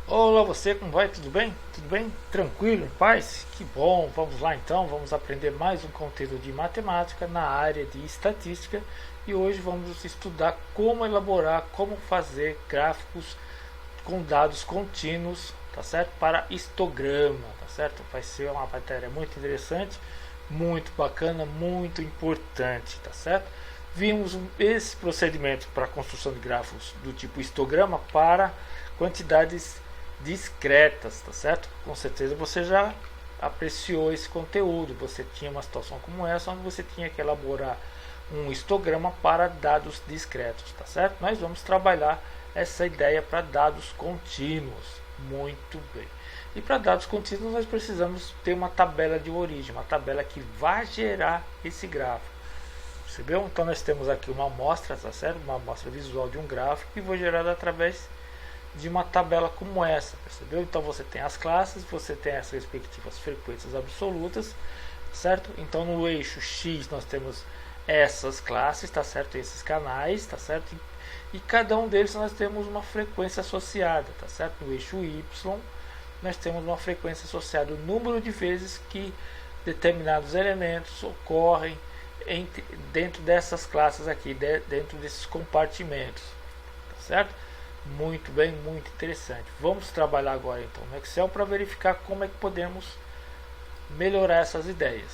Olá, você, como vai? Tudo bem? Tudo bem? Tranquilo? Em paz? Que bom! Vamos lá então, vamos aprender mais um conteúdo de matemática na área de estatística e hoje vamos estudar como elaborar, como fazer gráficos com dados contínuos, tá certo? Para histograma, tá certo? Vai ser uma matéria muito interessante, muito bacana, muito importante, tá certo? Vimos esse procedimento para a construção de gráficos do tipo histograma para quantidades discretas, tá certo? Com certeza você já apreciou esse conteúdo. Você tinha uma situação como essa, onde você tinha que elaborar um histograma para dados discretos, tá certo? Nós vamos trabalhar essa ideia para dados contínuos. Muito bem. E para dados contínuos nós precisamos ter uma tabela de origem, uma tabela que vai gerar esse gráfico. Percebeu? Então nós temos aqui uma amostra, tá certo? Uma amostra visual de um gráfico que foi gerada através de uma tabela como essa, percebeu? Então você tem as classes, você tem as respectivas frequências absolutas, certo? Então no eixo X nós temos essas classes, tá certo? Esses canais, tá certo? E cada um deles nós temos uma frequência associada, tá certo? No eixo Y nós temos uma frequência associada, o número de vezes que determinados elementos ocorrem dentro dessas classes aqui, dentro desses compartimentos, tá certo? Muito bem, muito interessante. Vamos trabalhar agora então no Excel para verificar como é que podemos melhorar essas ideias.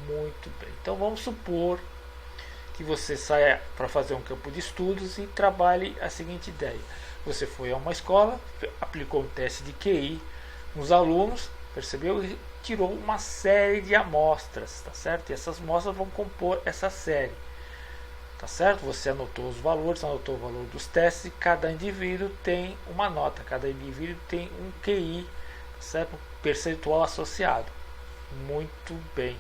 Muito bem. Então vamos supor que você saia para fazer um campo de estudos e trabalhe a seguinte ideia. Você foi a uma escola, aplicou um teste de QI nos alunos, percebeu? E tirou uma série de amostras, tá certo? E essas amostras vão compor essa série. Tá certo? Você anotou os valores, anotou o valor dos testes e cada indivíduo tem uma nota, cada indivíduo tem um QI, tá certo? Um percentual associado. Muito bem.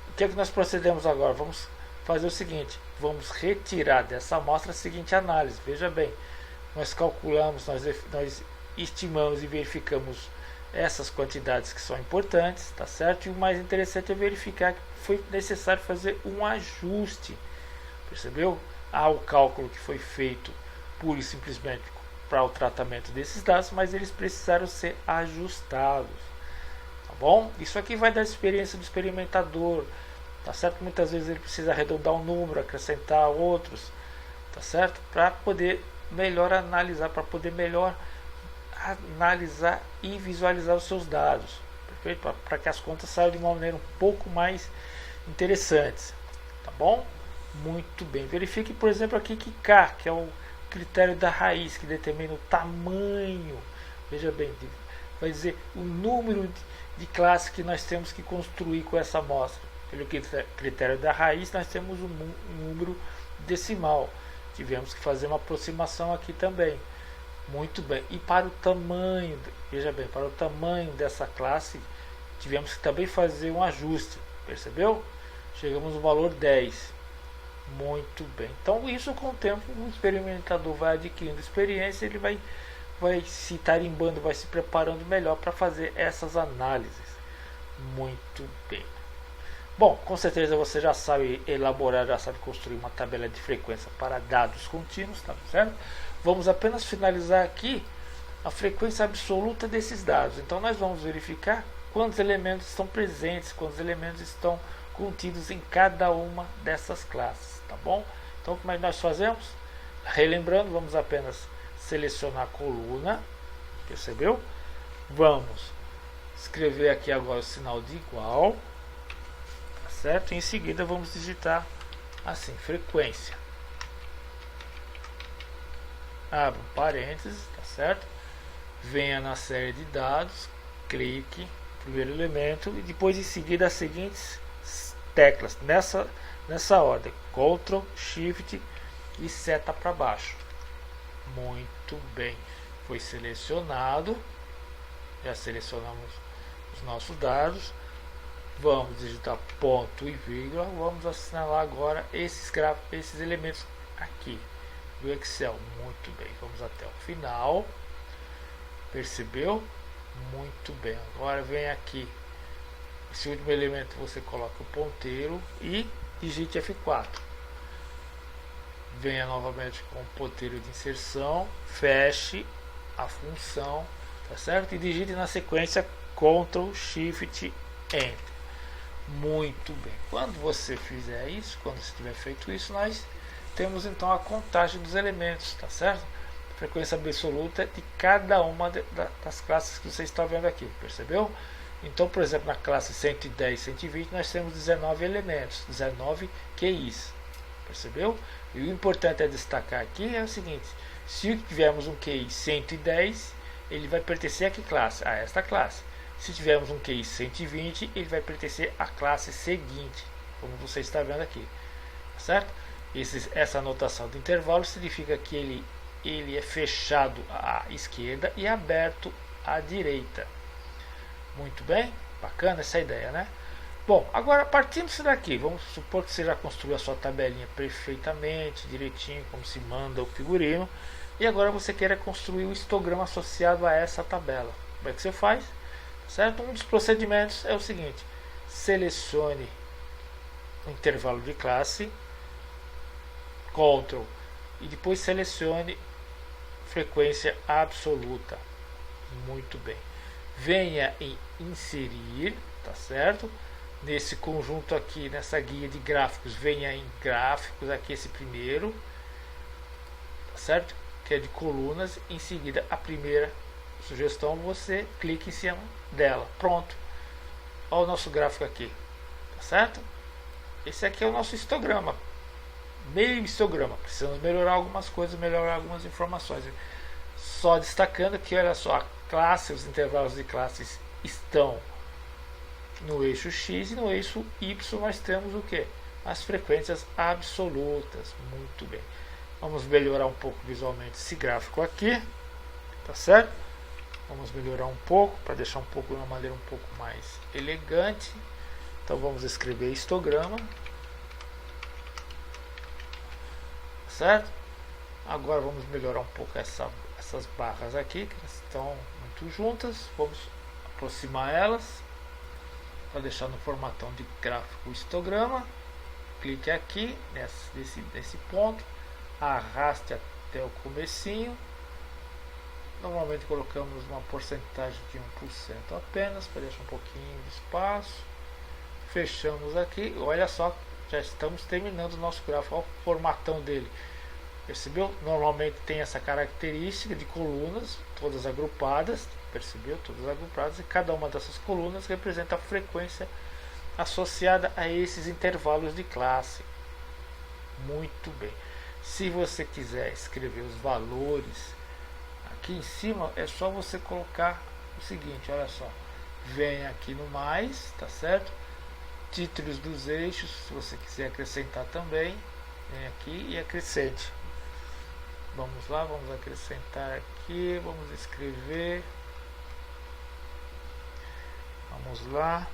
O que é que nós procedemos agora? Vamos fazer o seguinte, vamos retirar dessa amostra a seguinte análise. Veja bem, nós calculamos, nós estimamos e verificamos essas quantidades que são importantes, tá certo? E o mais interessante é verificar que foi necessário fazer um ajuste. Percebeu? Há o cálculo que foi feito pura e simplesmente para o tratamento desses dados, mas eles precisaram ser ajustados. Tá bom? Isso aqui vai dar experiência do experimentador. Tá certo? Muitas vezes ele precisa arredondar um número, acrescentar outros. Tá certo? Para poder melhor analisar, para poder melhor analisar e visualizar os seus dados. Perfeito? Para que as contas saiam de uma maneira um pouco mais interessantes. Tá bom? Muito bem. Verifique, por exemplo, aqui que K, que é o critério da raiz, que determina o tamanho. Veja bem, vai dizer o número de classes que nós temos que construir com essa amostra. Pelo critério da raiz, nós temos um número decimal. Tivemos que fazer uma aproximação aqui também. Muito bem. E para o tamanho, veja bem, para o tamanho dessa classe, tivemos que também fazer um ajuste. Percebeu? Chegamos no valor 10. Muito bem. Então isso com o tempo o experimentador vai adquirindo experiência, ele vai se tarimbando, vai se preparando melhor para fazer essas análises. Muito bem. Bom, com certeza você já sabe elaborar, já sabe construir uma tabela de frequência para dados contínuos, tá certo? Vamos apenas finalizar aqui a frequência absoluta desses dados. Então nós vamos verificar quantos elementos estão presentes, quantos elementos estão contidos em cada uma dessas classes, tá bom? Então como é que nós fazemos? Relembrando, vamos apenas selecionar a coluna, percebeu? Vamos escrever aqui agora o sinal de igual, tá certo? E em seguida vamos digitar assim, frequência. Abra um parênteses, tá certo? Venha na série de dados, clique, primeiro elemento e depois em seguida as seguintes teclas nessa ordem: Ctrl, Shift e seta para baixo. Muito bem, foi selecionado, já selecionamos os nossos dados. Vamos digitar ponto e vírgula, vamos assinalar agora esses elementos aqui do Excel. Muito bem, vamos até o final. Percebeu? Muito bem, agora vem aqui esse último elemento, você coloca o ponteiro e digite F4. Venha novamente com o ponteiro de inserção, feche a função, tá certo? E digite na sequência Ctrl Shift Enter. Muito bem. Quando você fizer isso, quando você tiver feito isso, nós temos então a contagem dos elementos, tá certo? Frequência absoluta de cada uma das classes que você está vendo aqui, percebeu? Então, por exemplo, na classe 110 e 120 nós temos 19 elementos, 19 QIs, percebeu? E o importante a destacar aqui é o seguinte: se tivermos um QI 110, ele vai pertencer a que classe? A esta classe. Se tivermos um QI 120, ele vai pertencer à classe seguinte, como você está vendo aqui, certo? Essa anotação de intervalo significa que ele é fechado à esquerda e aberto à direita. Muito bem, bacana essa ideia, né? Bom, agora partindo-se daqui, vamos supor que você já construiu a sua tabelinha perfeitamente, direitinho, como se manda o figurino, e agora você quer construir o histograma associado a essa tabela. Como é que você faz? Certo? Um dos procedimentos é o seguinte: selecione o intervalo de classe, Ctrl, e depois selecione frequência absoluta. Muito bem. Venha em inserir, tá certo? Nesse conjunto aqui, nessa guia de gráficos, venha em gráficos, aqui esse primeiro, tá certo? Que é de colunas. Em seguida, a primeira sugestão, você clica em cima dela. Pronto. Olha o nosso gráfico aqui, tá certo? Esse aqui é o nosso histograma. Meio histograma. Precisamos melhorar algumas coisas, melhorar algumas informações. Só destacando que, olha só, a classe, os intervalos de classes estão no eixo X, e no eixo Y nós temos o que? As frequências absolutas. Muito bem. Vamos melhorar um pouco visualmente esse gráfico aqui, tá certo? Vamos melhorar um pouco para deixar um pouco de uma maneira um pouco mais elegante. Então vamos escrever histograma, certo? Agora vamos melhorar um pouco essas barras aqui, que estão muito juntas. Vamos aproximar elas para deixar no formatão de gráfico histograma. Clique aqui nesse ponto, arraste até o comecinho. Normalmente colocamos uma porcentagem de 1% apenas, para deixar um pouquinho de espaço. Fechamos aqui. Olha só, já estamos terminando o nosso gráfico. Olha o formatão dele. Percebeu? Normalmente tem essa característica de colunas, todas agrupadas. Percebeu? Todas agrupadas, e cada uma dessas colunas representa a frequência associada a esses intervalos de classe. Muito bem. Se você quiser escrever os valores aqui em cima, é só você colocar o seguinte, olha só. Vem aqui no mais, tá certo? Títulos dos eixos, se você quiser acrescentar também, vem aqui e acrescente. Vamos lá, vamos acrescentar aqui, vamos escrever. Vamos lá.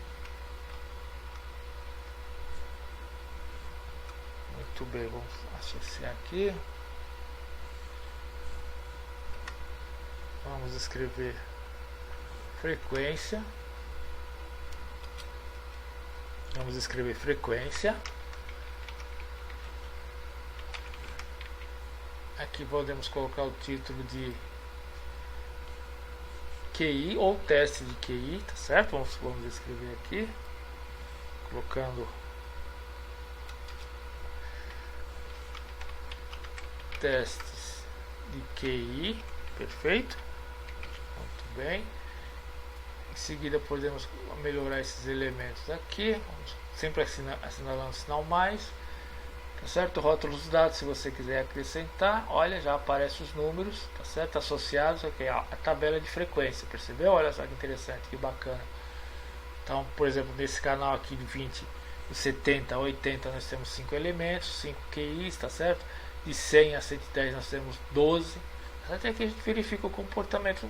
Muito bem, vamos associar aqui. Vamos escrever frequência. Vamos escrever frequência. Aqui podemos colocar o título de QI ou teste de QI, tá certo? Vamos escrever aqui, colocando testes de QI, perfeito, muito bem. Em seguida podemos melhorar esses elementos aqui, vamos sempre assinalando o sinal mais, tá certo? Rótulo dos dados, se você quiser acrescentar, olha, já aparecem os números, tá certo? Associados aqui a tabela de frequência, percebeu? Olha só que interessante, que bacana. Então, por exemplo, nesse canal aqui de 20, de 70 a 80 nós temos 5 elementos, 5 QIs, tá certo? De 100 a 110 nós temos 12. Até que a gente verifica o comportamento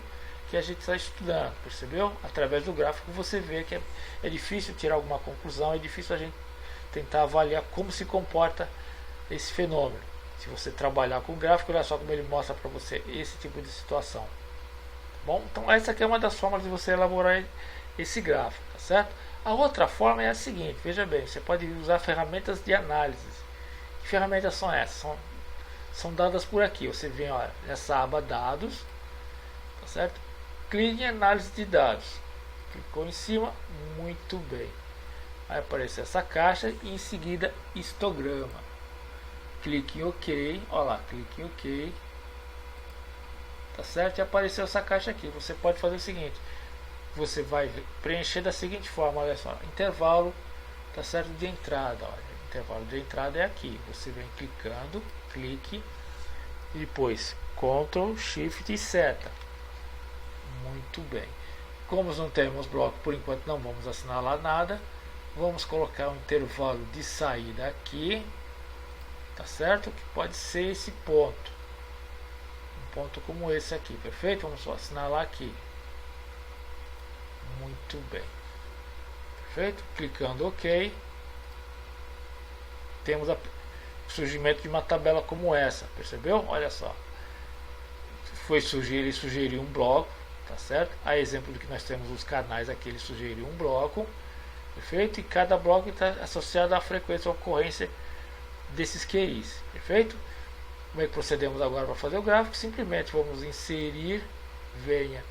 que a gente está estudando, percebeu? Através do gráfico você vê que é difícil tirar alguma conclusão, é difícil a gente tentar avaliar como se comporta esse fenômeno. Se você trabalhar com o gráfico, olha só como ele mostra para você esse tipo de situação. Bom, então essa aqui é uma das formas de você elaborar esse gráfico, tá certo? A outra forma é a seguinte, veja bem, você pode usar ferramentas de análise. Que ferramentas são essas? São dadas por aqui. Você vem, olha, nessa aba dados, tá certo? clique em análise de dados. Clicou em cima, muito bem. Vai aparecer essa caixa e em seguida histograma. Clique em OK, olha lá, clique em OK. Tá certo? E apareceu essa caixa aqui. Você pode fazer o seguinte: você vai preencher da seguinte forma, olha só, intervalo, tá certo, de entrada, olha, intervalo de entrada é aqui. Você vem clicando, clique e depois Ctrl, Shift e seta. Muito bem. Como não temos bloco por enquanto, não vamos assinalar nada. Vamos colocar um intervalo de saída aqui, tá certo? Que pode ser esse ponto, um ponto como esse aqui, perfeito? Vamos só assinalar aqui. Muito bem, perfeito? Clicando OK, temos o surgimento de uma tabela como essa, percebeu? Olha só, ele sugeriu um bloco, tá certo? A exemplo do que nós temos os canais aqui, ele sugeriu um bloco, perfeito? E cada bloco está associado à frequência ou ocorrência desses QIs, perfeito? Como é que procedemos agora para fazer o gráfico? Simplesmente vamos inserir, venha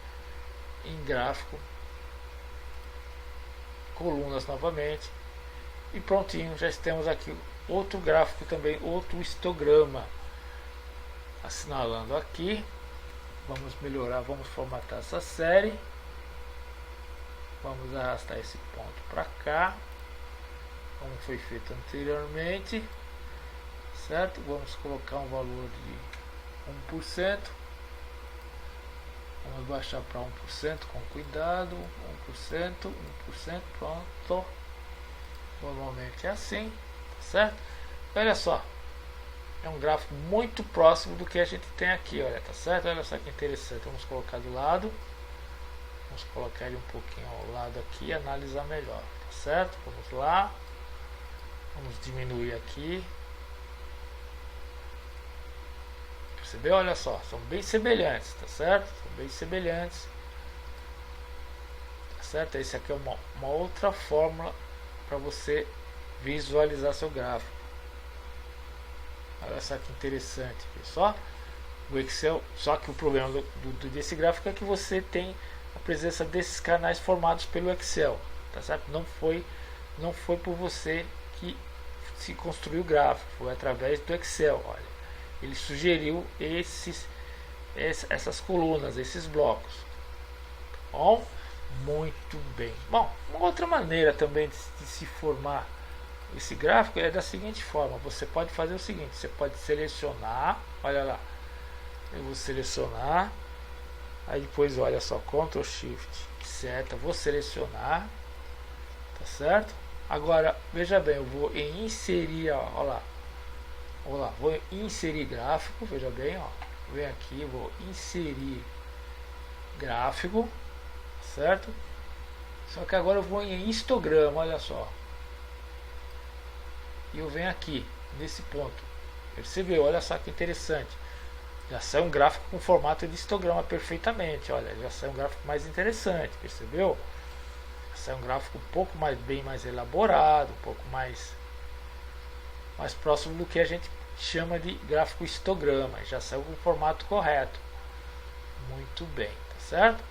em gráfico, colunas novamente e prontinho, já temos aqui outro gráfico também, outro histograma. Assinalando aqui, vamos melhorar, vamos formatar essa série, vamos arrastar esse ponto para cá, como foi feito anteriormente, certo? Vamos colocar um valor de 1%, vamos baixar para 1% com cuidado, 1%, pronto. Normalmente é assim, tá certo? Olha só, é um gráfico muito próximo do que a gente tem aqui, olha, tá certo? Olha só que interessante, vamos colocar do lado, vamos colocar ele um pouquinho ao lado aqui e analisar melhor, tá certo? Vamos lá, vamos diminuir aqui, percebeu? Olha só, são bem semelhantes, tá certo? São bem semelhantes, tá certo? Esse aqui é uma outra fórmula para você visualizar seu gráfico. Olha só que interessante, pessoal. O Excel, só que o problema desse gráfico é que você tem a presença desses canais formados pelo Excel, tá certo? Não foi por você que se construiu o gráfico, foi através do Excel. Olha, ele sugeriu essas colunas, esses blocos. Bom, muito bem. Bom, uma outra maneira também de se formar esse gráfico é da seguinte forma: você pode fazer o seguinte, você pode selecionar, olha lá, eu vou selecionar, aí depois olha só, Ctrl Shift seta, vou selecionar, tá certo? Agora veja bem, eu vou em inserir, olha lá, vou inserir gráfico, veja bem, ó, vem aqui, vou inserir gráfico, certo? Só que agora eu vou em histograma, olha só, e eu venho aqui nesse ponto, percebeu? Olha só que interessante, já sai um gráfico com formato de histograma perfeitamente, olha, já sai um gráfico mais interessante, percebeu? Já sai um gráfico um pouco bem mais elaborado, um pouco mais próximo do que a gente chama de gráfico histograma, já saiu com o formato correto. Muito bem, tá certo?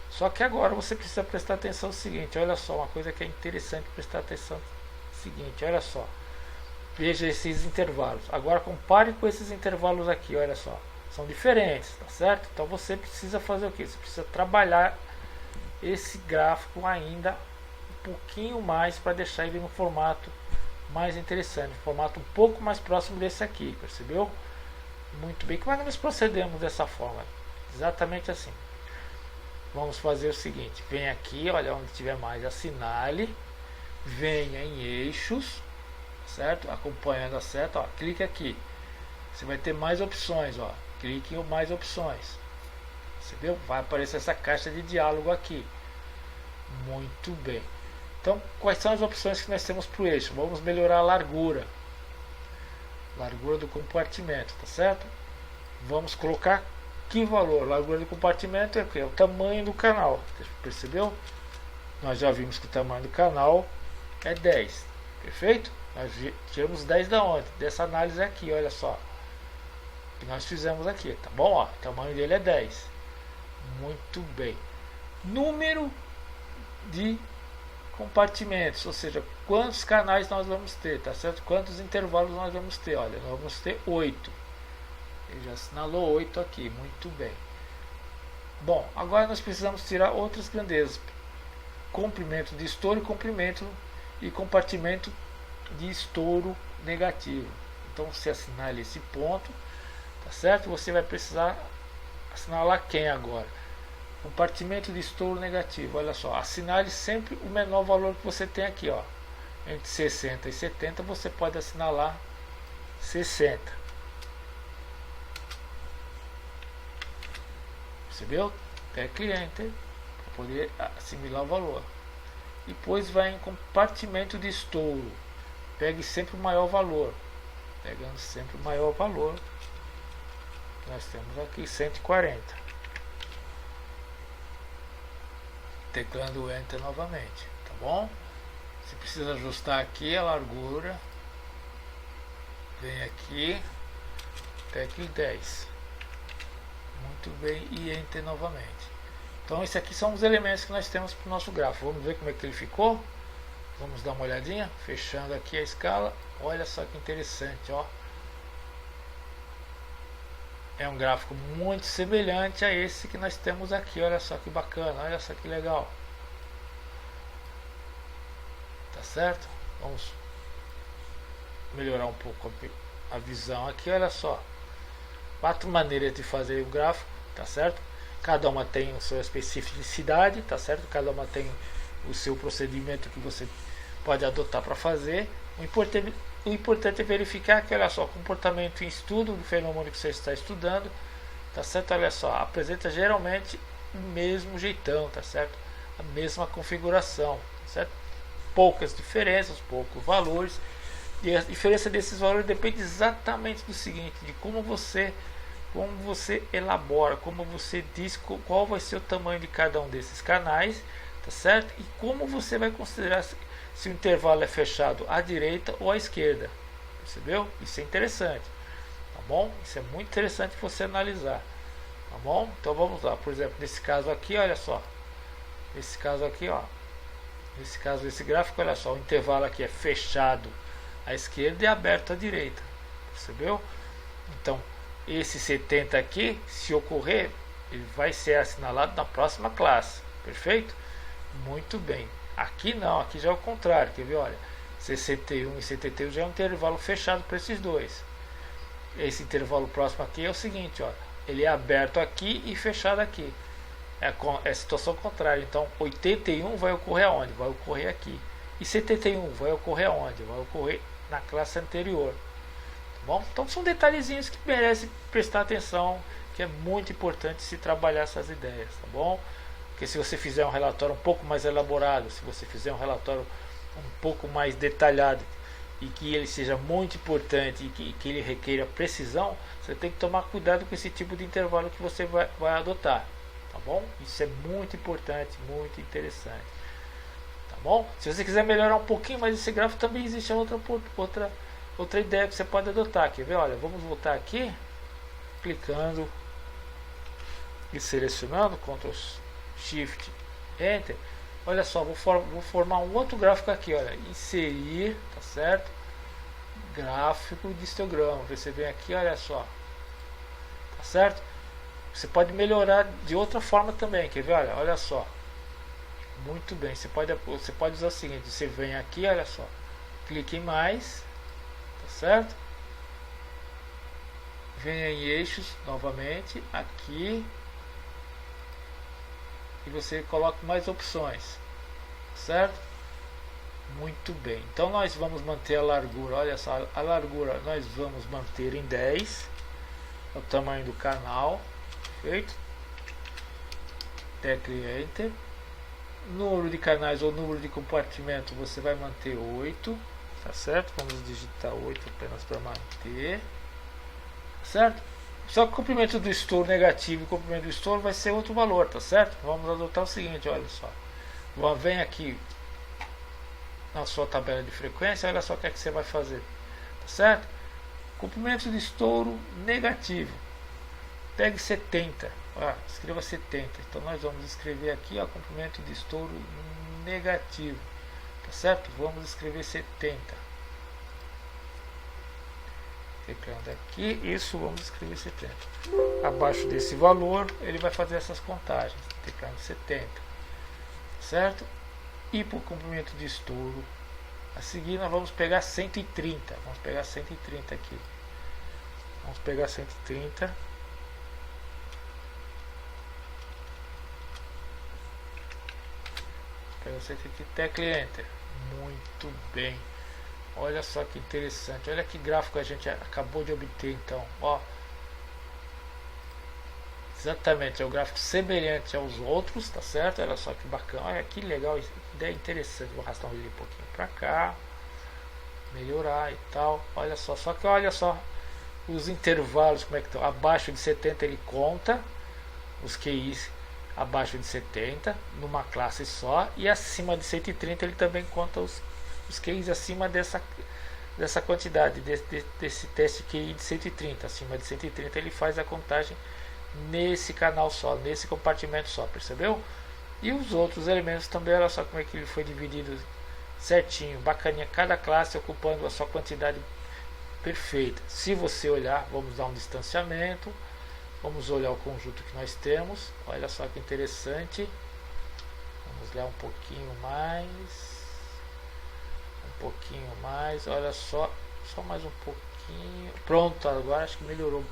Só que agora você precisa prestar atenção no seguinte, olha só, uma coisa que é interessante prestar atenção seguinte, olha só, veja esses intervalos, agora compare com esses intervalos aqui, olha só, são diferentes, tá certo? Então você precisa fazer o que? Você precisa trabalhar esse gráfico ainda um pouquinho mais para deixar ele no formato mais interessante, um formato um pouco mais próximo desse aqui, percebeu? Muito bem, como é que nós procedemos dessa forma? Exatamente assim. Vamos fazer o seguinte, vem aqui, olha, onde tiver mais, assinale, venha em eixos, certo? Acompanhando a seta, ó, clique aqui, você vai ter mais opções, ó, clique em mais opções, percebeu? Vai aparecer essa caixa de diálogo aqui. Muito bem. Então, quais são as opções que nós temos para o eixo? Vamos melhorar a largura do compartimento, tá certo? Vamos colocar que valor? Largura do compartimento é o que? É o tamanho do canal, percebeu? Nós já vimos que o tamanho do canal é 10, perfeito? Nós tiramos 10 da onde? Dessa análise aqui, olha só, que nós fizemos aqui, tá bom? Ó, o tamanho dele é 10. Muito bem. Número de compartimentos, ou seja, quantos canais nós vamos ter, tá certo? Quantos intervalos nós vamos ter? Olha, nós vamos ter 8. Ele já assinalou 8 aqui, muito bem. Bom, agora nós precisamos tirar outras grandezas. Comprimento de estouro e compartimento de estouro negativo. Então você assinale esse ponto, tá certo? Você vai precisar assinalar quem agora? Compartimento de estouro negativo. Olha só, assinale sempre o menor valor que você tem aqui, ó. Entre 60 e 70 você pode assinalar 60. Percebeu? Tecle Enter para poder assimilar o valor. Depois vai em compartimento de estouro. Pegue sempre o maior valor. Pegando sempre o maior valor. Nós temos aqui 140. Teclando Enter novamente. Tá bom? Você precisa ajustar aqui a largura. Vem aqui. Tecle 10. Muito bem, e Enter novamente. Então esses aqui são os elementos que nós temos para o nosso gráfico. Vamos ver como é que ele ficou? Vamos dar uma olhadinha, fechando aqui a escala. Olha só que interessante, ó. É um gráfico muito semelhante a esse que nós temos aqui. Olha só que bacana, olha só que legal. Tá certo? Vamos melhorar um pouco a visão aqui, olha só. 4 maneiras de fazer o gráfico, tá certo? Cada uma tem a sua especificidade, tá certo? Cada uma tem o seu procedimento que você pode adotar para fazer. O importante é verificar que, olha só, comportamento em estudo do fenômeno que você está estudando, tá certo? Olha só, apresenta geralmente o mesmo jeitão, tá certo? A mesma configuração, tá certo? Poucas diferenças, poucos valores. E a diferença desses valores depende exatamente do seguinte, de como você elabora, como você diz qual vai ser o tamanho de cada um desses canais, tá certo? E como você vai considerar se o intervalo é fechado à direita ou à esquerda, percebeu? Isso é interessante, tá bom? Isso é muito interessante você analisar, tá bom? Então vamos lá, por exemplo, nesse caso aqui, olha só, nesse caso aqui, ó, nesse caso desse gráfico, olha só, o intervalo aqui é fechado à esquerda e aberto à direita, percebeu? Então esse 70 aqui, se ocorrer, ele vai ser assinalado na próxima classe, perfeito? Muito bem. Aqui não, aqui já é o contrário, quer ver? Olha, 61 e 71 já é um intervalo fechado para esses dois. Esse intervalo próximo aqui é o seguinte, ó, ele é aberto aqui e fechado aqui. É a situação contrária. Então 81 vai ocorrer aonde? Vai ocorrer aqui. E 71 vai ocorrer aonde? Vai ocorrer na classe anterior. Tá bom? Então são detalhezinhos que merecem prestar atenção, que é muito importante se trabalhar essas ideias, tá bom? Porque se você fizer um relatório um pouco mais elaborado, se você fizer um relatório um pouco mais detalhado e que ele seja muito importante e que ele requeira precisão, você tem que tomar cuidado com esse tipo de intervalo que você vai adotar, tá bom? Isso é muito importante, muito interessante, tá bom? Se você quiser melhorar um pouquinho mais esse gráfico, também existe outra ideia que você pode adotar. Quer ver? Olha, vamos voltar aqui, clicando e selecionando, Ctrl Shift Enter. Olha só, vou formar um outro gráfico aqui, olha, inserir, tá certo? Gráfico de histograma. Você vem aqui, olha só, tá certo? Você pode melhorar de outra forma também, quer ver? Olha só, muito bem. Você pode usar o seguinte: você vem aqui, olha só, clique em mais, tá certo? Venha em eixos novamente aqui e você coloca mais opções, certo? Muito bem. Então nós vamos manter a largura. Olha só, a largura nós vamos manter em 10, é o tamanho do canal, perfeito? Tecle Enter. Número de canais ou número de compartimento você vai manter 8, tá certo? Vamos digitar 8 apenas para manter, certo? Só que o comprimento do estouro negativo e o comprimento do estouro vai ser outro valor, tá certo? Vamos adotar o seguinte, olha só. Vem aqui na sua tabela de frequência, olha só o que é que você vai fazer, tá certo? Comprimento de estouro negativo. Pegue 70. escreva 70. Então nós vamos escrever aqui, comprimento de estouro negativo, tá certo? Vamos escrever 70. Clicando aqui, isso, vamos escrever 70. Abaixo desse valor, ele vai fazer essas contagens, clicando 70, certo? E para o comprimento de estouro, a seguir nós vamos pegar 130. Vamos pegar 130 aqui. Vamos pegar 130. Pega 130, tecla Enter. Muito bem. Olha só que interessante. Olha que gráfico a gente acabou de obter então. Ó. Exatamente, é um gráfico semelhante aos outros, tá certo? Olha só que bacana. Olha que legal, ideia interessante. Vou arrastar ele um pouquinho para cá. Melhorar e tal. Olha só que olha só os intervalos como é que estão. Abaixo de 70 ele conta os QIs abaixo de 70 numa classe só, e acima de 130 ele também conta os QIs acima dessa quantidade desse teste QI de 130. Acima de 130 ele faz a contagem nesse canal só, nesse compartimento só, percebeu? E os outros elementos também, olha só como é que ele foi dividido certinho, bacaninha, cada classe ocupando a sua quantidade perfeita. Se você olhar, vamos dar um distanciamento, vamos olhar o conjunto que nós temos, olha só que interessante. Vamos lá um pouquinho mais, olha só mais um pouquinho, pronto, agora acho que melhorou.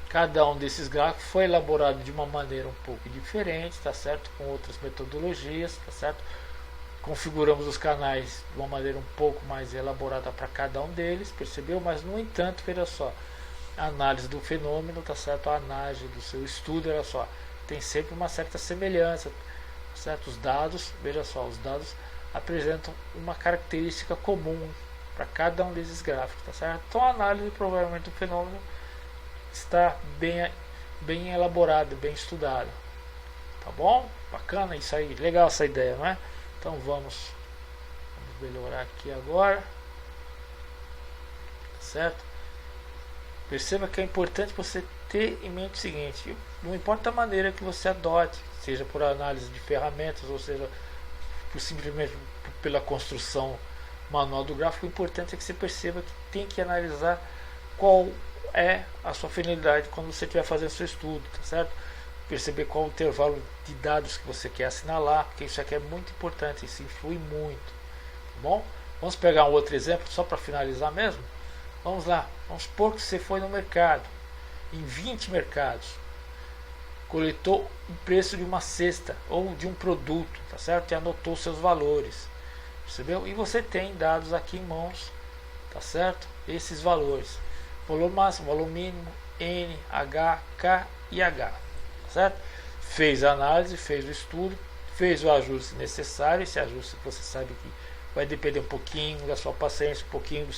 Cada um desses gráficos foi elaborado de uma maneira um pouco diferente, tá certo? Com outras metodologias, tá certo? Configuramos os canais de uma maneira um pouco mais elaborada para cada um deles, percebeu? Mas no entanto, veja só, a análise do fenômeno, tá certo? A análise do seu estudo, olha só, tem sempre uma certa semelhança, tá certo? Os dados, veja só, os dados apresentam uma característica comum para cada um desses gráficos, tá certo? Então a análise provavelmente do fenômeno está bem elaborada, bem estudada, tá bom? Bacana isso aí, legal essa ideia, não é? Então vamos melhorar aqui agora, tá certo? Perceba que é importante você ter em mente o seguinte: não importa a maneira que você adote, seja por análise de ferramentas, ou seja simplesmente pela construção manual do gráfico, o importante é que você perceba que tem que analisar qual é a sua finalidade quando você estiver fazendo seu estudo, tá certo? Perceber qual o intervalo de dados que você quer assinalar, porque isso aqui é muito importante, isso influi muito, tá bom? Vamos pegar um outro exemplo só para finalizar mesmo. Vamos lá, vamos supor que você foi no mercado, em 20 mercados, coletou o preço de uma cesta ou de um produto, tá certo? E anotou seus valores, percebeu? E você tem dados aqui em mãos, tá certo? Esses valores: valor máximo, valor mínimo, N, H, K e H, tá certo? Fez a análise, fez o estudo, fez o ajuste necessário. Esse ajuste você sabe que vai depender um pouquinho da sua paciência, um pouquinho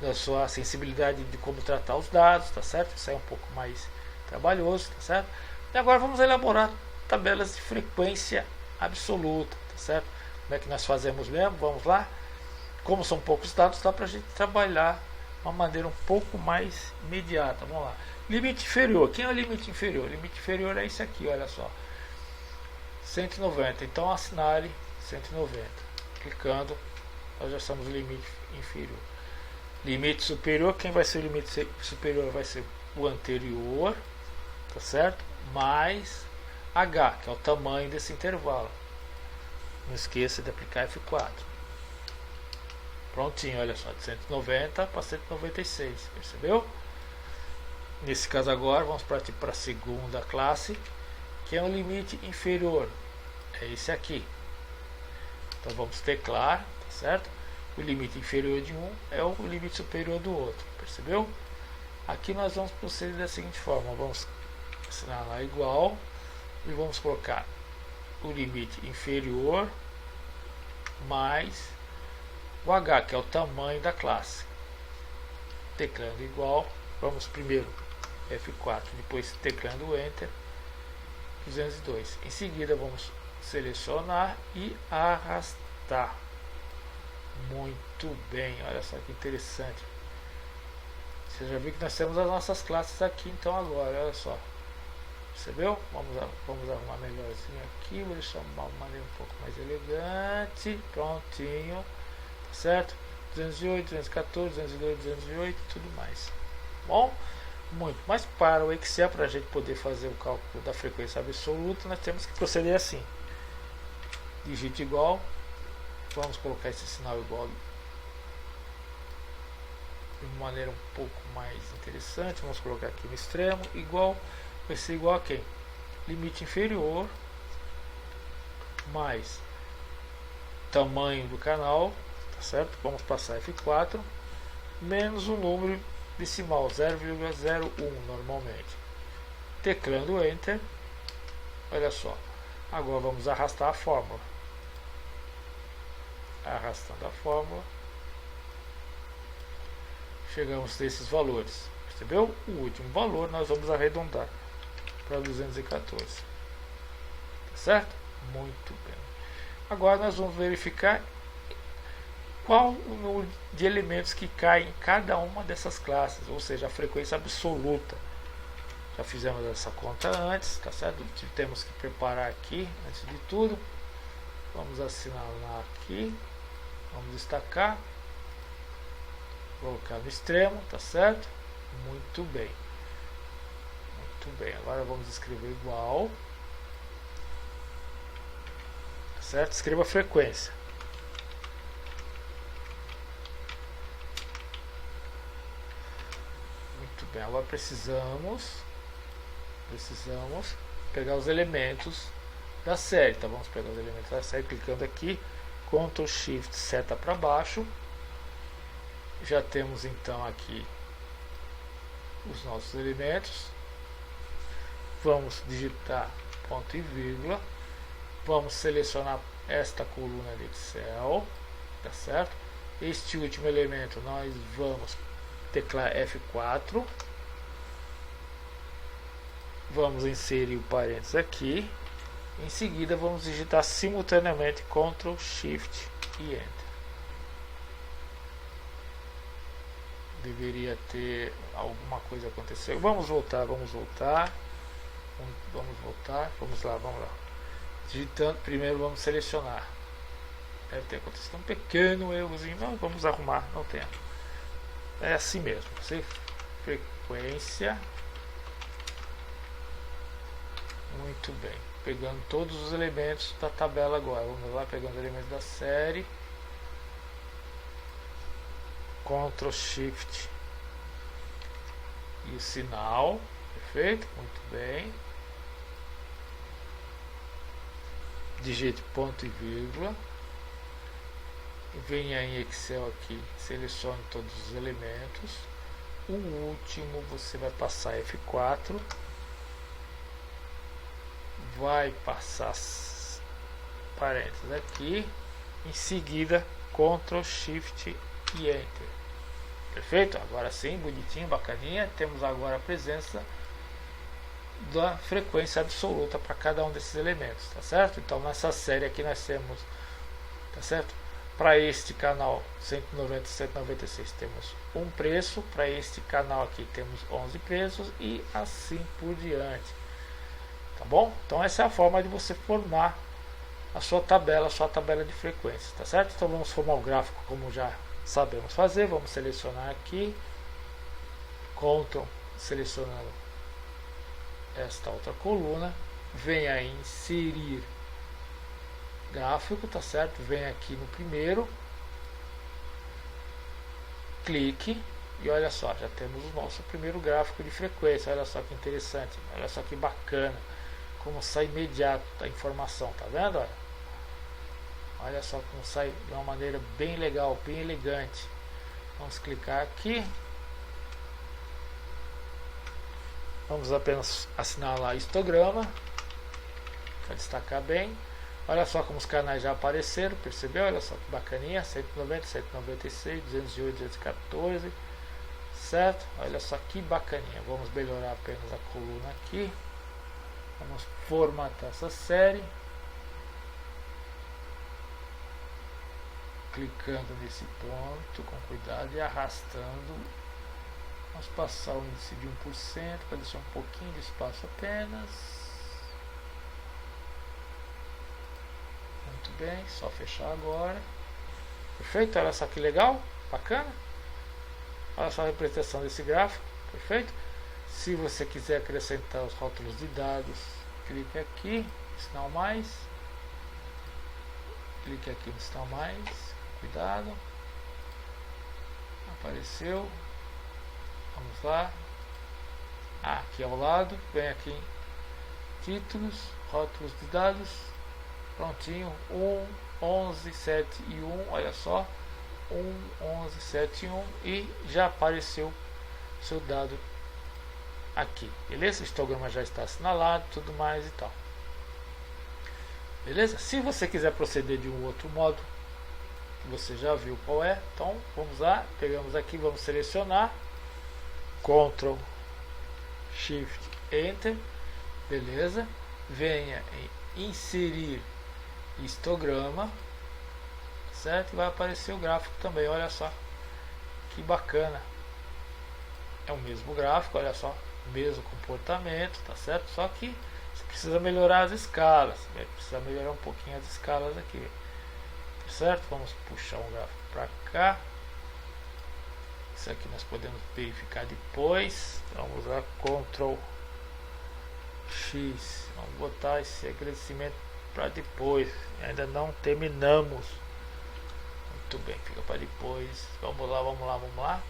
da sua sensibilidade de como tratar os dados, tá certo? Isso é um pouco mais trabalhoso, tá certo? E agora vamos elaborar tabelas de frequência absoluta, tá certo? Como é que nós fazemos mesmo? Vamos lá. Como são poucos dados, dá para a gente trabalhar de uma maneira um pouco mais imediata. Vamos lá. Limite inferior. Quem é o limite inferior? O limite inferior é esse aqui, olha só. 190. Então assinale 190. Clicando, nós já estamos no limite inferior. Limite superior, quem vai ser o limite superior? Vai ser o anterior, tá certo? Mais H, que é o tamanho desse intervalo. Não esqueça de aplicar F4. Prontinho, olha só, de 190 para 196, percebeu? Nesse caso agora, vamos partir para a segunda classe, que é o limite inferior. É esse aqui. Então vamos teclar, tá certo? O limite inferior de um é o limite superior do outro, percebeu? Aqui nós vamos proceder da seguinte forma: vamos assinalar igual e vamos colocar o limite inferior mais o H, que é o tamanho da classe. Teclando igual, vamos primeiro F4, depois teclando Enter, 202. Em seguida vamos selecionar e arrastar. Muito bem, olha só que interessante. Você já viu que nós temos as nossas classes aqui, então agora, olha só. Percebeu? Vamos arrumar melhorzinho aqui. Vou deixar uma maneira um pouco mais elegante. Prontinho. Tá certo? 208, 214, 202, 208 e tudo mais. Bom? Muito. Mas para o Excel, para a gente poder fazer o cálculo da frequência absoluta, nós temos que proceder assim. Digite igual. Vamos colocar esse sinal igual de uma maneira um pouco mais interessante. Vamos colocar aqui no extremo. Igual. Vai ser igual a quem? Limite inferior mais tamanho do canal, tá certo? Vamos passar F4 menos o número decimal 0,01 normalmente. Teclando Enter, olha só. Agora vamos arrastar a fórmula. Arrastando a fórmula, chegamos nesses valores. Percebeu? O último valor nós vamos arredondar para 214. Tá certo? Muito bem. Agora nós vamos verificar qual o número de elementos que caem em cada uma dessas classes, ou seja, a frequência absoluta. Já fizemos essa conta antes, tá certo? Temos que preparar aqui, antes de tudo. Vamos assinalar aqui. Vamos destacar. Colocar no extremo, tá certo? Muito bem. Muito bem, agora vamos escrever igual, certo? Escreva a frequência. Muito bem, agora precisamos pegar os elementos da série, tá? Vamos pegar os elementos da série clicando aqui, Ctrl Shift seta para baixo. Já temos então aqui os nossos elementos. Vamos digitar ponto e vírgula. Vamos selecionar esta coluna de Excel, tá certo? Este último elemento nós vamos teclar F4. Vamos inserir o parênteses aqui. Em seguida vamos digitar simultaneamente Ctrl Shift e Enter. Deveria ter alguma coisa acontecer. Vamos voltar. Vamos lá. Digitando, primeiro vamos selecionar. Deve ter acontecido um pequeno errozinho. Não, vamos arrumar, não tem. É assim mesmo. Frequência. Muito bem. Pegando todos os elementos da tabela agora. Vamos lá, pegando os elementos da série. Ctrl Shift e o sinal. Perfeito, muito bem. Digite ponto e vírgula. Venha em Excel aqui, selecione todos os elementos. O último você vai passar F4. Vai passar parênteses aqui. Em seguida, Ctrl Shift e Enter. Perfeito? Agora sim, bonitinho, bacaninha. Temos agora a presença da frequência absoluta para cada um desses elementos, tá certo? Então nessa série aqui nós temos, tá certo? Para este canal 190 e 196 temos um preço, para este canal aqui temos 11 preços e assim por diante, tá bom? Então essa é a forma de você formar a sua tabela de frequência, tá certo? Então vamos formar o gráfico como já sabemos fazer. Vamos selecionar aqui, Ctrl, selecionando esta outra coluna, venha em inserir gráfico, tá certo? Vem aqui no primeiro, clique e olha só, já temos o nosso primeiro gráfico de frequência. Olha só que interessante, olha só que bacana, como sai imediato a informação, tá vendo? Olha só como sai de uma maneira bem legal, bem elegante. Vamos clicar aqui. Vamos apenas assinalar histograma para destacar bem. Olha só como os canais já apareceram, percebeu? Olha só que bacaninha, 190, 196, 208, 214, certo? Olha só que bacaninha. Vamos melhorar apenas a coluna aqui. Vamos formatar essa série. Clicando nesse ponto com cuidado e arrastando Vamos passar o índice de 1% para deixar um pouquinho de espaço apenas. Muito bem, só fechar agora. Perfeito? Olha só que legal, bacana. Olha só a representação desse gráfico, perfeito? Se você quiser acrescentar os rótulos de dados, clique aqui, sinal mais. Clique aqui no sinal mais, cuidado. Apareceu. Vamos lá. Aqui ao lado, vem aqui em títulos, rótulos de dados. Prontinho, 1, 11, 7 e 1, olha só. 1, 11, 7 e 1 e já apareceu seu dado aqui, beleza? O histograma já está assinalado, tudo mais e tal. Beleza? Se você quiser proceder de um outro modo, você já viu qual é, então vamos lá, pegamos aqui, vamos selecionar, Ctrl, Shift, Enter, beleza? Venha em inserir histograma, certo? E vai aparecer o gráfico também, olha só, que bacana. É o mesmo gráfico, olha só, mesmo comportamento, tá certo? Só que você precisa melhorar as escalas, vai precisar melhorar um pouquinho as escalas aqui, tá certo? Vamos puxar um gráfico para cá. Isso aqui nós podemos verificar depois. Vamos lá, Ctrl X, vamos botar esse agradecimento para depois, ainda não terminamos. Muito bem, fica para depois. Vamos lá, vamos lá, vamos lá.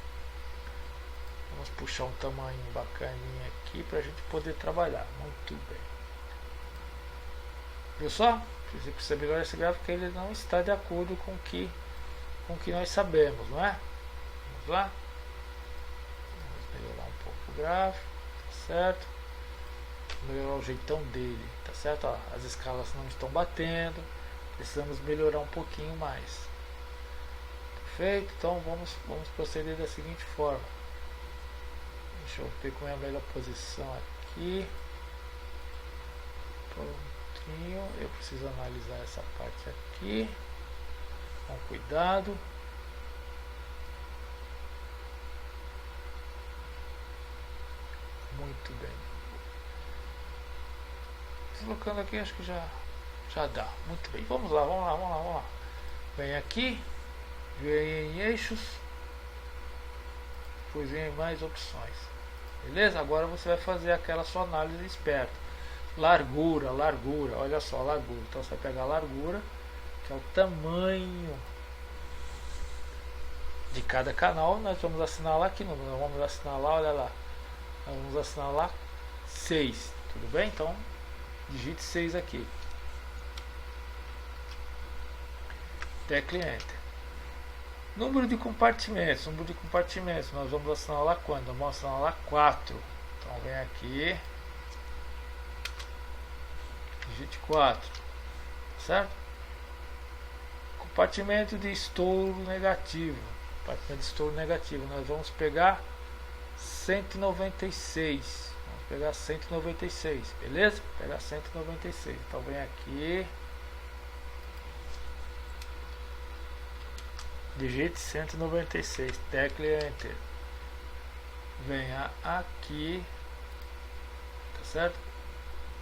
Vamos puxar um tamanho bacaninha aqui para a gente poder trabalhar. Muito bem. Viu só? Você precisa melhorar esse gráfico, porque ele não está de acordo com o que nós sabemos, não é? Vamos lá. Vamos melhorar um pouco o gráfico, tá certo? Melhorar o jeitão dele, tá certo? Ó, as escalas não estão batendo. Precisamos melhorar um pouquinho mais. Perfeito? Então vamos proceder da seguinte forma. Deixa eu ver qual é a melhor posição aqui. Prontinho. Eu preciso analisar essa parte aqui. Com cuidado. Muito bem. Deslocando aqui, acho que já dá. Muito bem. Vamos lá, vamos lá, vamos lá, vamos lá. Vem aqui. Vem em eixos. Depois vem em mais opções. Beleza? Agora você vai fazer aquela sua análise esperta. Largura, largura, olha só, largura. Então você vai pegar a largura, que é o tamanho de cada canal. Nós vamos assinalar aqui, nós vamos assinalar, olha lá. Nós vamos assinalar 6, tudo bem? Então digite 6 aqui. Tecle Enter. Número de compartimentos, nós vamos assinalar quando? Vamos assinalar 4. Então vem aqui, digite 4, certo? Compartimento de estouro negativo, nós vamos pegar 196, vamos pegar 196, beleza? Pegar 196, então vem aqui. Digite 196, tecle Enter. Venha aqui, tá certo?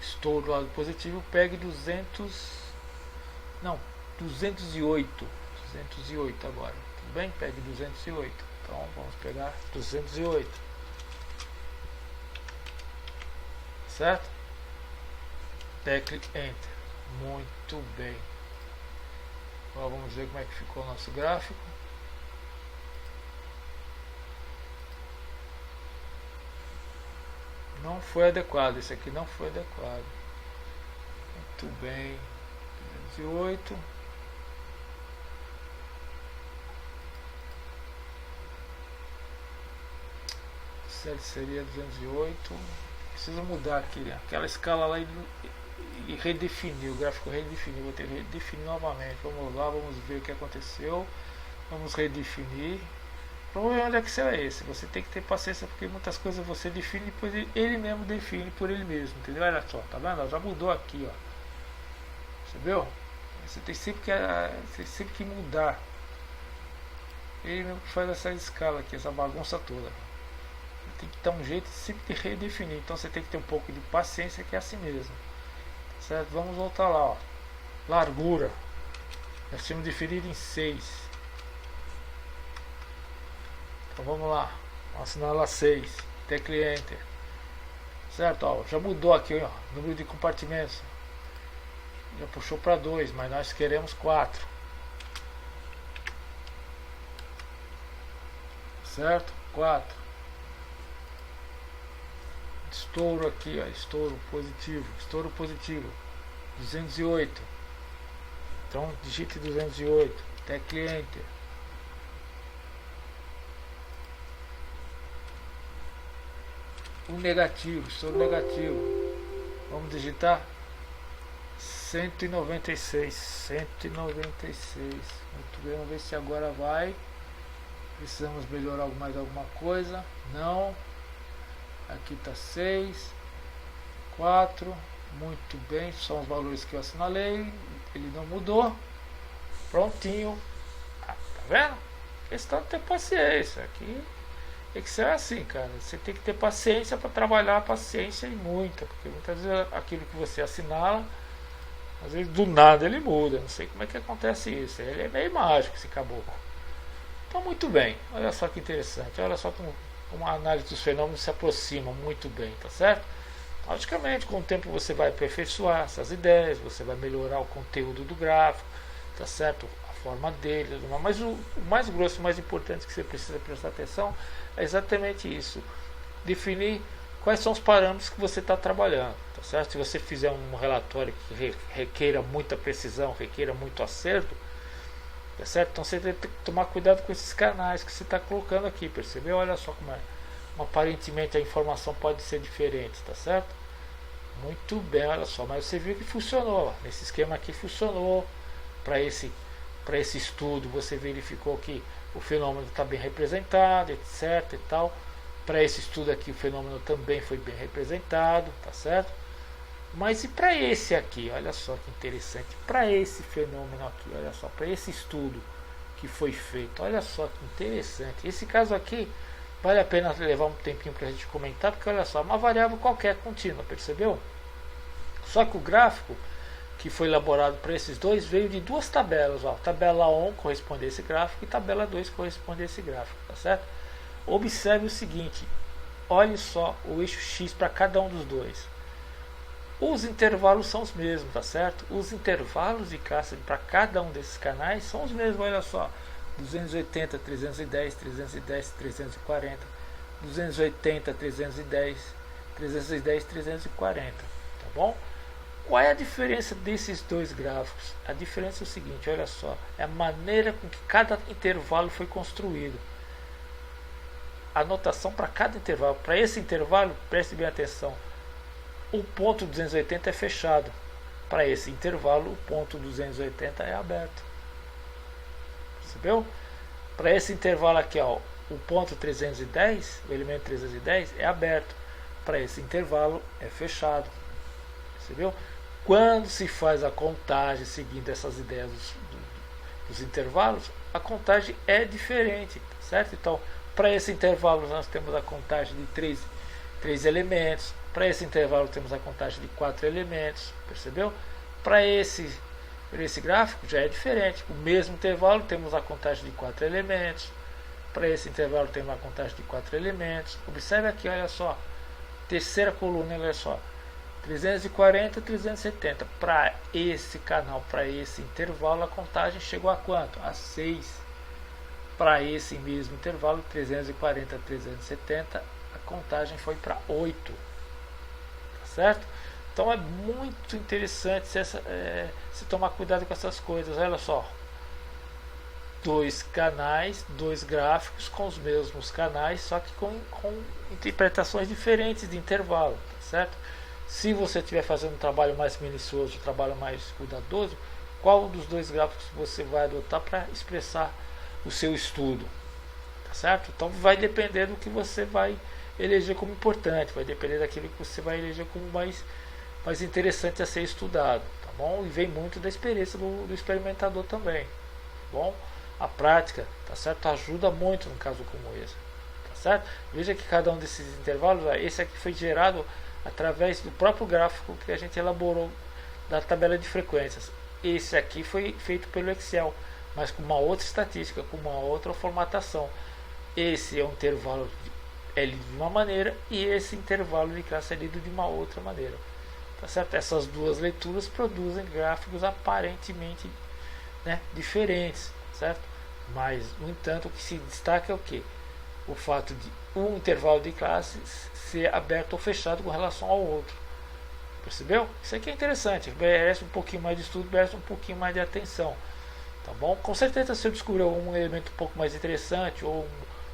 Estou do lado positivo, pegue 208 agora, tudo bem? Pegue 208, então vamos pegar 208, certo? Tecle Enter, muito bem. Agora vamos ver como é que ficou o nosso gráfico. Não foi adequado, esse aqui não foi adequado. Muito bem. 208. Certo, seria 208. Preciso mudar aqui, aquela escala lá e redefinir, o gráfico redefinir, vou ter que redefinir novamente. Vamos lá, vamos ver o que aconteceu. Vamos redefinir. O problema da Excel é esse, você tem que ter paciência, porque muitas coisas você define e depois ele mesmo define por ele mesmo, entendeu? Olha só, tá vendo? Já mudou aqui, ó. Você viu? Você tem sempre que mudar. Ele mesmo que faz essa escala aqui, essa bagunça toda. tem que dar um jeito sempre de redefinir. Então você tem que ter um pouco de paciência, que é assim mesmo. Certo? Vamos voltar lá. Ó. Largura. Nós tínhamos definido em 6. Então vamos lá. Vamos assinalar 6. Tecle Enter. Certo? Ó, já mudou aqui o número de compartimentos. Já puxou para 2, mas nós queremos 4. Certo? 4. Estouro aqui, ó, estouro positivo, 208. Então digite 208, tecle Enter. O negativo, estouro negativo. Vamos digitar 196. Muito bem, vamos ver se agora vai. Precisamos melhorar mais alguma coisa. Não. Aqui está 6, 4, muito bem, são os valores que eu assinalei, ele não mudou, prontinho, tá vendo? Questão de ter paciência, aqui tem que ser assim, cara, você tem que ter paciência para trabalhar, paciência e muita, porque muitas vezes aquilo que você assinala, às vezes do nada ele muda, não sei como é que acontece isso, ele é meio mágico esse caboclo. Então muito bem, olha só que interessante, olha só como uma análise dos fenômenos se aproxima muito bem, tá certo? Logicamente, com o tempo você vai aperfeiçoar essas ideias, você vai melhorar o conteúdo do gráfico, tá certo? A forma dele, mas o mais grosso, o mais importante que você precisa prestar atenção é exatamente isso: definir quais são os parâmetros que você está trabalhando, tá certo? Se você fizer um relatório que requeira muita precisão, requeira muito acerto, tá certo? Então você tem que tomar cuidado com esses canais que você está colocando aqui, percebeu? Olha só como é. Aparentemente a informação pode ser diferente, tá certo? Muito bem, olha só, mas você viu que funcionou. Nesse esquema aqui funcionou. Para esse estudo você verificou que o fenômeno está bem representado, etc. e tal. Para esse estudo aqui o fenômeno também foi bem representado, tá certo? Mas e para esse aqui, olha só que interessante, para esse fenômeno aqui, olha só, para esse estudo que foi feito, olha só que interessante. Esse caso aqui vale a pena levar um tempinho para a gente comentar, porque olha só, uma variável qualquer contínua, percebeu? Só que o gráfico que foi elaborado para esses dois veio de duas tabelas, ó, tabela 1 corresponde a esse gráfico e tabela 2 corresponde a esse gráfico, tá certo? Observe o seguinte, olhe só o eixo X para cada um dos dois. Os intervalos são os mesmos, tá certo? Os intervalos de classe para cada um desses canais são os mesmos, olha só. 280, 310, 310, 340, 280, 310, 310, 340, tá bom? Qual é a diferença desses dois gráficos? A diferença é o seguinte, olha só, é a maneira com que cada intervalo foi construído. A notação para cada intervalo, para esse intervalo, preste bem atenção, o ponto 280 é fechado. Para esse intervalo, o ponto 280 é aberto. Percebeu? Para esse intervalo aqui, ó, o ponto 310, o elemento 310 é aberto. Para esse intervalo é fechado. Percebeu? Quando se faz a contagem seguindo essas ideias dos intervalos, a contagem é diferente, certo? Então, para esse intervalo nós temos a contagem de 3 elementos. Para esse intervalo temos a contagem de 4 elementos, percebeu? Para esse gráfico já é diferente. O mesmo intervalo temos a contagem de 4 elementos. Para esse intervalo temos a contagem de 4 elementos. Observe aqui, olha só. Terceira coluna, olha só. 340, 370. Para esse canal, para esse intervalo, a contagem chegou a quanto? A 6. Para esse mesmo intervalo, 340, 370, a contagem foi para 8. Certo? Então é muito interessante se tomar cuidado com essas coisas. Olha só, 2 canais, 2 gráficos com os mesmos canais, só que com interpretações diferentes de intervalo, tá certo? Se você estiver fazendo um trabalho mais minucioso, um trabalho mais cuidadoso, qual dos 2 gráficos você vai adotar para expressar o seu estudo, tá certo? Então vai depender do que você vai eleger como importante, vai depender daquilo que você vai eleger como mais interessante a ser estudado, tá bom? E vem muito da experiência do experimentador também, tá bom? A prática, tá certo? Ajuda muito num caso como esse, tá certo? Veja que cada um desses intervalos, esse aqui foi gerado através do próprio gráfico que a gente elaborou da tabela de frequências. Esse aqui foi feito pelo Excel, mas com uma outra estatística, com uma outra formatação. Esse é um intervalo é lido de uma maneira e esse intervalo de classe é lido de uma outra maneira. Tá certo? Essas duas leituras produzem gráficos aparentemente, né, diferentes, certo? Mas, no entanto, o que se destaca é o que? O fato de um intervalo de classe ser aberto ou fechado com relação ao outro. Percebeu? Isso aqui é interessante, merece um pouquinho mais de estudo, merece um pouquinho mais de atenção. Tá bom? Com certeza, se eu descobrir algum elemento um pouco mais interessante ou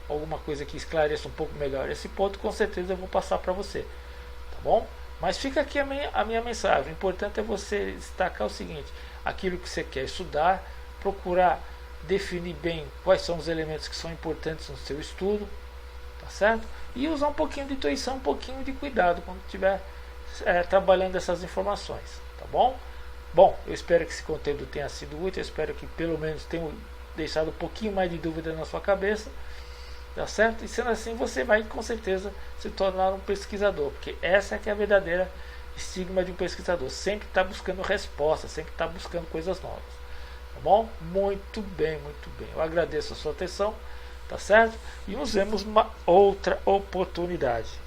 alguma coisa que esclareça um pouco melhor esse ponto, com certeza eu vou passar para você. Tá bom? Mas fica aqui a minha mensagem. O importante é você destacar o seguinte: aquilo que você quer estudar, procurar definir bem quais são os elementos que são importantes no seu estudo, tá certo? E usar um pouquinho de intuição, um pouquinho de cuidado quando estiver trabalhando essas informações, tá bom? Bom, eu espero que esse conteúdo tenha sido útil, eu espero que pelo menos tenha deixado um pouquinho mais de dúvida na sua cabeça, tá certo? E sendo assim, você vai com certeza se tornar um pesquisador, porque essa é que é a verdadeira estigma de um pesquisador, sempre está buscando respostas, sempre está buscando coisas novas, tá bom? Muito bem, eu agradeço a sua atenção, tá certo? E nos vemos uma outra oportunidade.